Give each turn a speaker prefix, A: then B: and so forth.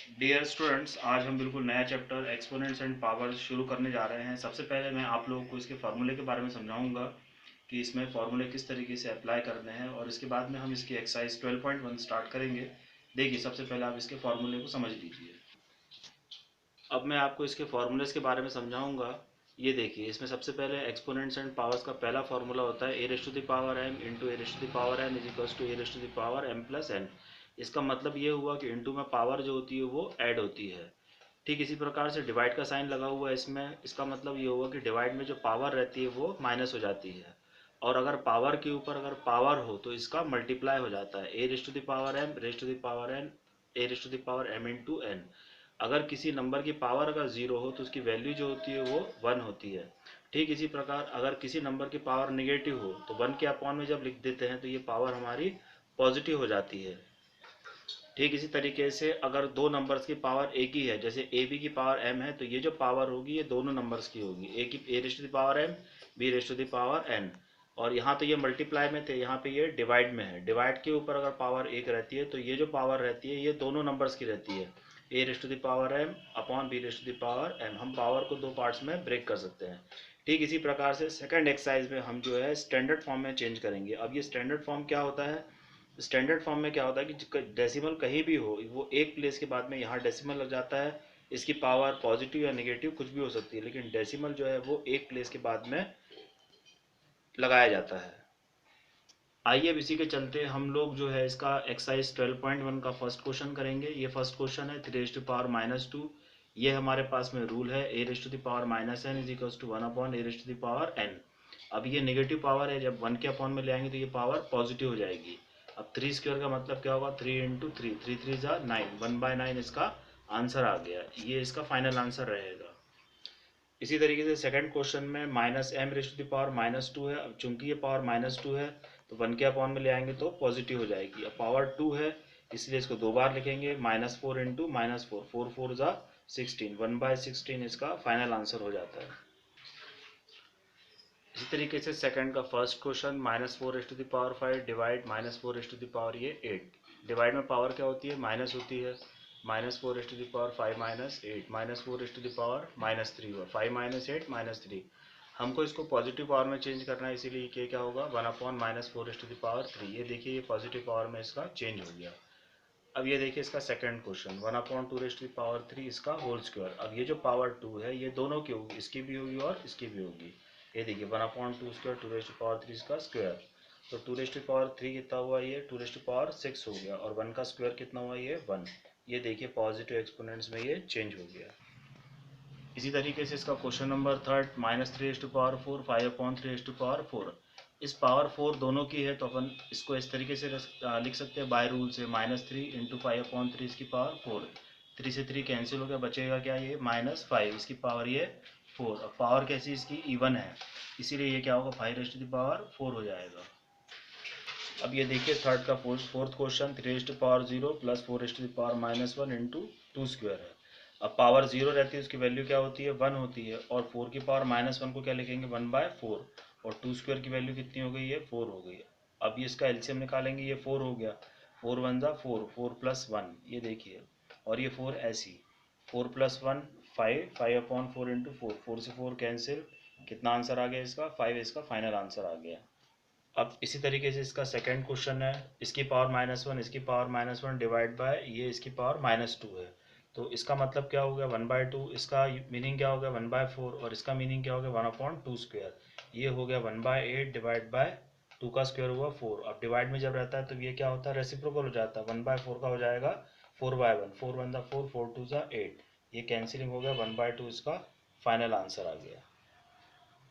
A: Dear students, आज हम बिल्कुल नया चैप्टर एक्सपोनेंट्स एंड पावर्स शुरू करने जा रहे हैं। सबसे पहले मैं आप लोगों को इसके फार्मूले के बारे में समझाऊंगा कि इसमें फार्मूले किस तरीके से अप्लाई करने हैं, और इसके बाद में हम इसकी एक्सरसाइज 12.1 स्टार्ट करेंगे। देखिए, सबसे पहले आप इसके फार्मूले को समझ लीजिए। अब मैं आपको इसके फार्मूलेस के बारे में समझाऊंगा। ये देखिए, इसमें सबसे पहले एक्सपोनेंट्स एंड पावर्स का पहला फार्मूला होता है a raise to the power m into a raise to the power n is equals to a raise to the power m plus n. इसका मतलब ये हुआ कि इंटू में पावर जो होती है वो ऐड होती है। ठीक इसी प्रकार से डिवाइड का साइन लगा हुआ है इसमें, इसका मतलब ये होगा कि डिवाइड में जो पावर रहती है वो माइनस हो जाती है। और अगर पावर के ऊपर अगर पावर हो तो इसका मल्टीप्लाई हो जाता है, a raise to the power m raise to the power n a raise to the power m into n. अगर किसी नंबर की पावर अगर जीरो हो तो उसकी वैल्यू जो होती है वो वन होती है। ठीक इसी प्रकार अगर किसी नंबर की पावर नेगेटिव हो तो वन के अपॉन में जब लिख देते हैं तो ये पावर हमारी पॉजिटिव हो जाती है। ठीक इसी तरीके से अगर दो नंबर्स की पावर एक ही है, जैसे ए बी की पावर एम है, तो ये जो पावर होगी ये दोनों नंबर्स की होगी, ए की a raise to the power m, b raise to the power n. और यहाँ तो ये मल्टीप्लाई में थे, यहाँ पे ये डिवाइड में है। डिवाइड के ऊपर अगर पावर एक रहती है तो ये जो पावर रहती है ये दोनों नंबर्स की रहती है, a raise to the power m upon b raise to the power m. हम पावर को दो पार्ट्स में ब्रेक कर सकते हैं। ठीक इसी प्रकार से सेकंड एक्सरसाइज में हम जो है स्टैंडर्ड फॉर्म में चेंज करेंगे। अब ये स्टैंडर्ड फॉर्म क्या होता है? स्टैंडर्ड फॉर्म में क्या होता है कि डेसिमल कहीं भी हो, वो एक प्लेस के बाद में यहाँ डेसिमल लग जाता है। इसकी पावर पॉजिटिव या नेगेटिव कुछ भी हो सकती है, लेकिन डेसिमल जो है वो एक प्लेस के बाद में लगाया जाता है। आइए अब इसी के चलते हम लोग जो है इसका एक्सरसाइज 12.1 का फर्स्ट क्वेश्चन करेंगे। ये फर्स्ट क्वेश्चन है 3 raise to power minus two. ये हमारे पास में रूल है a raise to the power minus n is equals to one upon a raise to the power n. अब ये नेगेटिव पावर है, जब वन के अपॉन में ले आएंगे तो ये पावर पॉजिटिव हो जाएगी। अब थ्री स्क्वायर का मतलब क्या होगा? Three into three, three three जा नाइन, वन बाय नाइन इसका आंसर आ गया। ये इसका फाइनल आंसर रहेगा। इसी तरीके से सेकंड क्वेश्चन में minus m raise to the power minus two है। अब चूंकि ये पावर माइनस टू है तो वन के अपॉन में ले आएंगे तो पॉजिटिव हो जाएगी। अब पावर टू है इसलिए इसको दो बार लिखेंगे, minus four into minus four, four four जा 16, वन बाय 16 इसका फाइनल आंसर हो जाता है। इसी तरीके से सेकंड का first question minus four raise to the power five divide minus four raise to the power ये 8। डिवाइड में पावर क्या होती है? माइनस होती है। Minus four raise to the power five minus eight, minus four raise to the power minus three हुआ, five minus eight minus three. हमको इसको पॉजिटिव पावर में चेंज करना है, इसीलिए ये क्या होगा? One upon minus four raise to the power three. ये देखिए, ये पॉजिटिव पावर में इसका चेंज हो गया। अब ये देखिए इसका second question, one upon two raise to the power three इसका होल स्क्वायर। अब ये जो पावर टू है ये दोनों की होगी, इसकी भी होगी और इसकी भी होगी। ये देखिए one upon two square two raise to power three इसका स्क्वायर। तो two raise to power three कितना हुआ? ये two raise to power six हो गया, और वन का स्क्वायर कितना हुआ? ये वन। ये देखिए पॉजिटिव एक्सपोनेंट्स में ये चेंज हो गया। इसी तरीके से इसका question number third, minus three raise to power four, five upon three raise to power four. इस पावर फोर दोनों की है तो अपन इसको इस तरीके से लिख सकते हैं बाय रूल से, minus three into five upon three इसकी पावर फोर। थ्री से थ्री कैंसिल हो गया, बचेगा क्या? ये माइनस फाइव इसकी पावर ये फोर। अब पावर कैसी इसकी? इवन है, इसीलिए ये क्या होगा? Five raise to the power four हो जाएगा। अब ये देखिए थर्ड का fourth question, three raise to power zero plus four raise to the power minus one into two square है। अब पावर जीरो रहती है उसकी वैल्यू क्या होती है? वन होती है, और फोर की पावर माइनस वन को क्या लिखेंगे? One by four. और टू स्क्वायर की वैल्यू कितनी हो गई? ये फोर हो गई। अब ये इसका एलसीएम निकालेंगे, ये फोर हो गया, फोर वन जा फोर, फोर प्लस वन, ये देखिए, और ये फोर ऐसी, four plus one five, five upon four into four, four से फोर कैंसिल, कितना आंसर आ गया इसका? फाइव इसका फाइनल आंसर आ गया। अब इसी तरीके से इसका सेकंड क्वेश्चन है, इसकी पावर माइनस वन, इसकी power minus one divide by ये इसकी पावर माइनस टू है। तो इसका मतलब क्या हो गया? One by two. इसका मीनिंग क्या हो गया? One by four. और इसका मीनिंग क्या हो गया? One upon two square. ये हो गया one by eight divide by two का स्क्वायर हुआ फोर। अब डिवाइड में जब रहता है तो ये क्या होता है? रेसिप्रोकल हो जाता है, वन बाय फोर का हो जाएगा four by one, four one दा फोर, फोर टू ज़ा एट। ये कैंसिलिंग हो गया, वन बाय टू इसका फाइनल आंसर आ गया।